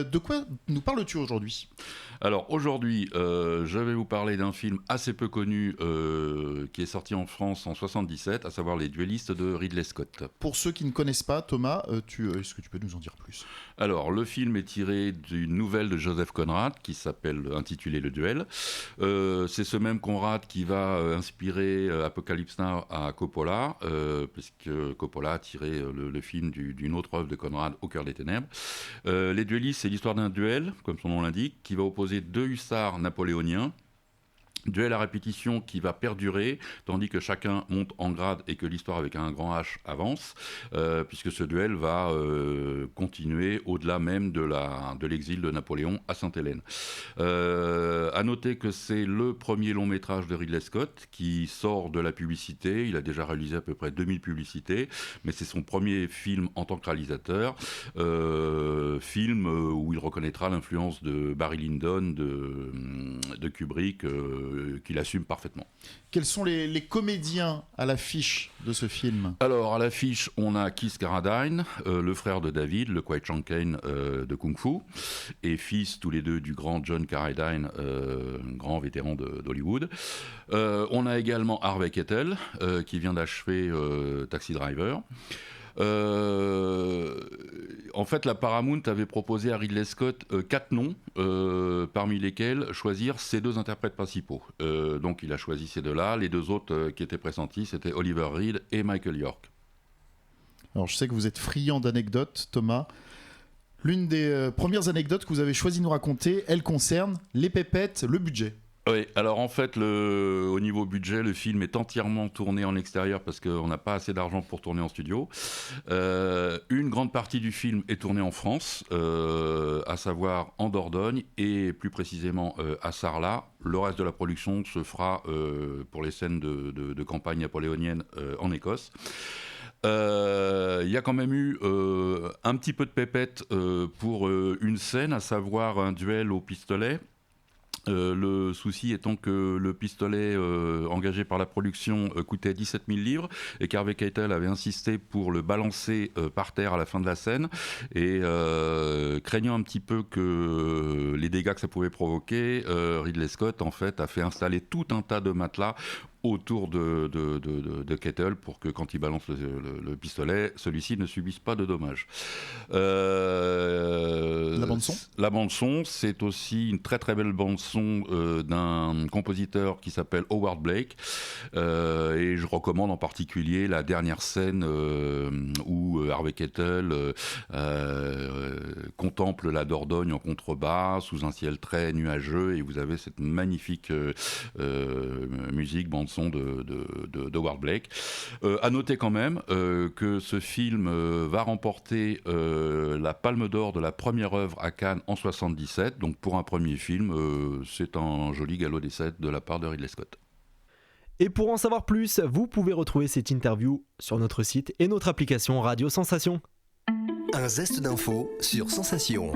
De quoi nous parles-tu aujourd'hui ? Alors aujourd'hui, je vais vous parler d'un film assez peu connu qui est sorti en France en 77, à savoir Les Duellistes de Ridley Scott. Pour ceux qui ne connaissent pas, Thomas, est-ce que tu peux nous en dire plus ? Alors, le film est tiré d'une nouvelle de Joseph Conrad qui s'appelle intitulée Le Duel. C'est ce même Conrad qui va inspirer Apocalypse Now à Coppola, puisque Coppola a tiré le film d'une autre œuvre de Conrad, Au cœur des ténèbres. Les Duellistes, c'est l'histoire d'un duel, comme son nom l'indique, qui va opposer deux hussards napoléoniens. Duel à répétition qui va perdurer, tandis que chacun monte en grade et que l'histoire avec un grand H avance, puisque ce duel va continuer au-delà même de l'exil de Napoléon à Sainte-Hélène. À noter que c'est le premier long métrage de Ridley Scott qui sort de la publicité. Il a déjà réalisé à peu près 2000 publicités, mais c'est son premier film en tant que réalisateur, film où il reconnaîtra l'influence de Barry Lyndon, de Kubrick, qu'il assume parfaitement. Quels sont les comédiens à l'affiche de ce film ? Alors, à l'affiche, on a Keith Carradine, le frère de David, le Kwai Chang Caine de Kung Fu, et fils tous les deux du grand John Carradine, grand vétéran d'Hollywood. On a également Harvey Keitel, qui vient d'achever Taxi Driver. En fait, la Paramount avait proposé à Ridley Scott 4 noms, parmi lesquels choisir ses 2 interprètes principaux. Donc il a choisi ces 2-là. Les 2 autres qui étaient pressentis, c'était Oliver Reed et Michael York. Alors je sais que vous êtes friand d'anecdotes, Thomas. L'une des premières anecdotes que vous avez choisi de nous raconter, elle concerne les pépettes, le budget. Oui, alors en fait, au niveau budget, le film est entièrement tourné en extérieur parce qu'on n'a pas assez d'argent pour tourner en studio. Une grande partie du film est tournée en France, à savoir en Dordogne et plus précisément à Sarlat. Le reste de la production se fera pour les scènes de campagne napoléonienne en Écosse. Il y a quand même eu un petit peu de pépette pour une scène, à savoir un duel au pistolet. Le souci étant que le pistolet engagé par la production coûtait 17 000 livres et qu'Harvey Keitel avait insisté pour le balancer par terre à la fin de la scène et craignant un petit peu que les dégâts que ça pouvait provoquer, Ridley Scott en fait a fait installer tout un tas de matelas autour de Keitel pour que quand il balance le pistolet, celui-ci ne subisse pas de dommages. La bande-son ? La bande-son, c'est aussi une très très belle bande-son d'un compositeur qui s'appelle Howard Blake. Et je recommande en particulier la dernière scène où Harvey Keitel contemple la Dordogne en contrebas, sous un ciel très nuageux, et vous avez cette magnifique musique, bande-son de Howard Blake. À noter quand même que ce film va remporter la Palme d'Or de la première œuvre à Cannes en 77. Donc pour un premier film, c'est un joli galop d'essai de la part de Ridley Scott. Et pour en savoir plus, vous pouvez retrouver cette interview sur notre site et notre application Radio Sensation. Un zeste d'info sur Sensation.